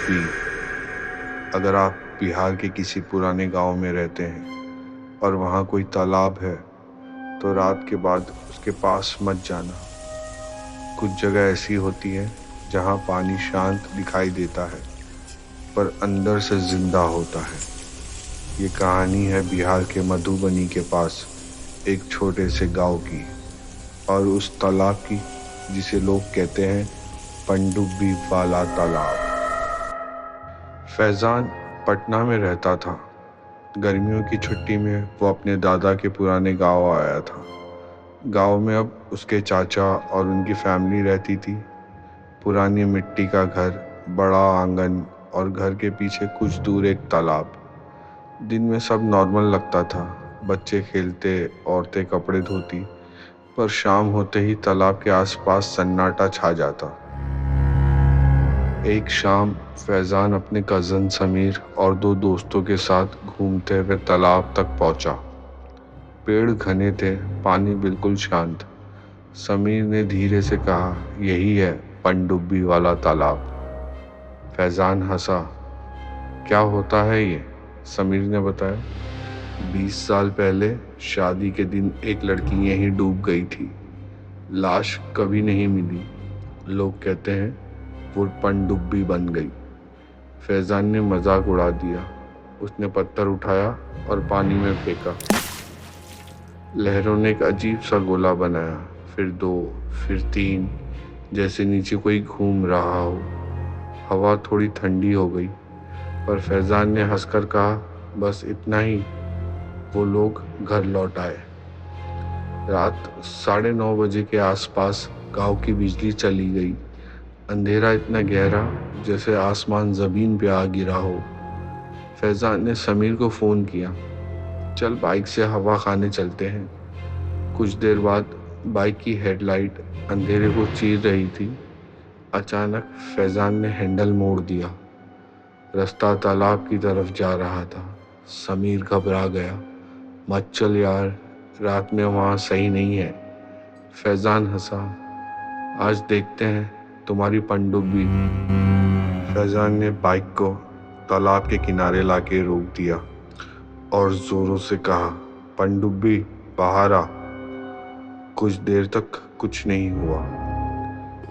पनडुब्बी। अगर आप बिहार के किसी पुराने गांव में रहते हैं और वहाँ कोई तालाब है तो रात के बाद उसके पास मत जाना। कुछ जगह ऐसी होती है जहाँ पानी शांत दिखाई देता है पर अंदर से जिंदा होता है। ये कहानी है बिहार के मधुबनी के पास एक छोटे से गांव की और उस तालाब की जिसे लोग कहते हैं पनडुब्बी वाला तालाब। फैजान पटना में रहता था। गर्मियों की छुट्टी में वो अपने दादा के पुराने गांव आया था। गांव में अब उसके चाचा और उनकी फैमिली रहती थी। पुरानी मिट्टी का घर, बड़ा आंगन और घर के पीछे कुछ दूर एक तालाब। दिन में सब नॉर्मल लगता था, बच्चे खेलते, औरतें कपड़े धोती, पर शाम होते ही तालाब के आसपास सन्नाटा छा जाता। एक शाम फैजान अपने कज़न समीर और दो दोस्तों के साथ घूमते हुए तालाब तक पहुंचा। पेड़ घने थे, पानी बिल्कुल शांत। समीर ने धीरे से कहा, यही है पनडुब्बी वाला तालाब। फैजान हंसा। क्या होता है ये? समीर ने बताया। 20 साल पहले शादी के दिन एक लड़की यहीं डूब गई थी। लाश कभी नहीं मिली। लोग कहते हैं वो पनडुब्बी बन गई। फैजान ने मजाक उड़ा दिया। उसने पत्थर उठाया और पानी में फेंका। लहरों ने एक अजीब सा गोला बनाया, फिर 2, फिर 3, जैसे नीचे कोई घूम रहा हो। हवा थोड़ी ठंडी हो गई, पर फैजान ने हंसकर कहा, बस इतना ही। वो लोग घर लौट आए। रात 9:30 बजे के आसपास गांव की बिजली चली गई। अंधेरा इतना गहरा जैसे आसमान जमीन पे आ गिरा हो। फैजान ने समीर को फ़ोन किया, चल बाइक से हवा खाने चलते हैं। कुछ देर बाद बाइक की हेडलाइट अंधेरे को चीर रही थी। अचानक फैजान ने हैंडल मोड़ दिया। रास्ता तालाब की तरफ जा रहा था। समीर घबरा गया। मत चल यार, रात में वहाँ सही नहीं है। फैजान हंसा। आज देखते हैं तुम्हारी पनडुब्बी। फैजान ने बाइक को तालाब के किनारे लाके रोक दिया और जोरों से कहा, पनडुब्बी बाहर आ। कुछ देर तक कुछ नहीं हुआ।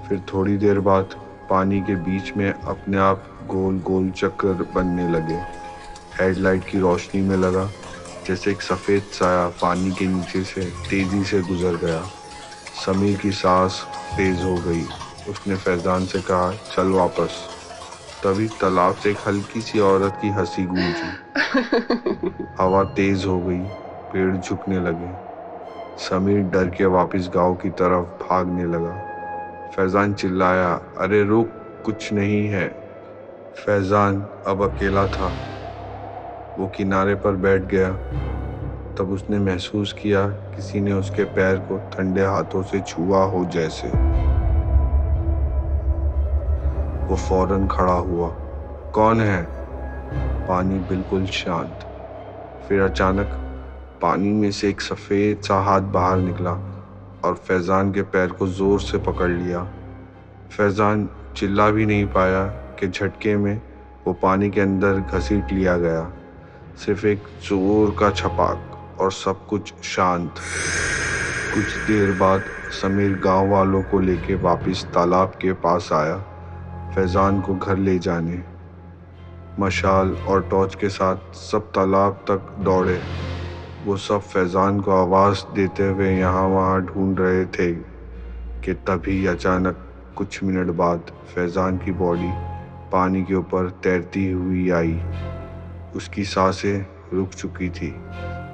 फिर थोड़ी देर बाद पानी के बीच में अपने आप गोल गोल चक्कर बनने लगे। हेडलाइट की रोशनी में लगा जैसे एक सफ़ेद साया पानी के नीचे से तेजी से गुजर गया। समीर की सांस तेज हो गई। उसने फैजान से कहा, चल वापस। तभी तालाब से एक हल्की सी औरत की हंसी गूंजी। हवा तेज हो गई, पेड़ झुकने लगे। समीर डर के वापस गांव की तरफ भागने लगा। फैजान चिल्लाया, अरे रुक, कुछ नहीं है। फैजान अब अकेला था। वो किनारे पर बैठ गया। तब उसने महसूस किया किसी ने उसके पैर को ठंडे हाथों से छुआ हो जैसे। वो फौरन खड़ा हुआ। कौन है? पानी बिल्कुल शांत। फिर अचानक पानी में से एक सफ़ेद सा हाथ बाहर निकला और फैजान के पैर को ज़ोर से पकड़ लिया। फैजान चिल्ला भी नहीं पाया कि झटके में वो पानी के अंदर घसीट लिया गया। सिर्फ एक जोर का छपाक और सब कुछ शांत। कुछ देर बाद समीर गांव वालों को लेके वापस तालाब के पास आया, फैजान को घर ले जाने। मशाल और टॉर्च के साथ सब तालाब तक दौड़े। वो सब फैजान को आवाज़ देते हुए यहाँ वहाँ ढूंढ रहे थे कि तभी अचानक कुछ मिनट बाद फैजान की बॉडी पानी के ऊपर तैरती हुई आई। उसकी सांसें रुक चुकी थी।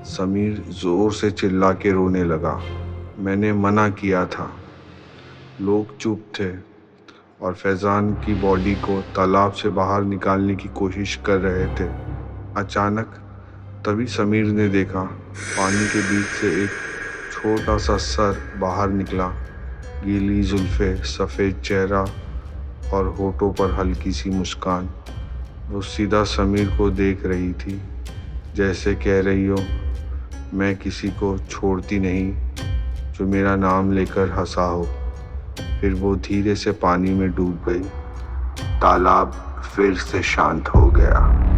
समीर ज़ोर से चिल्ला के रोने लगा, मैंने मना किया था। लोग चुप थे और फैजान की बॉडी को तालाब से बाहर निकालने की कोशिश कर रहे थे। अचानक तभी समीर ने देखा पानी के बीच से एक छोटा सा सर बाहर निकला। गीली जुल्फे, सफ़ेद चेहरा और होठों पर हल्की सी मुस्कान। वो सीधा समीर को देख रही थी, जैसे कह रही हो, मैं किसी को छोड़ती नहीं जो मेरा नाम लेकर हंसा हो। फिर वो धीरे से पानी में डूब गई। तालाब फिर से शांत हो गया।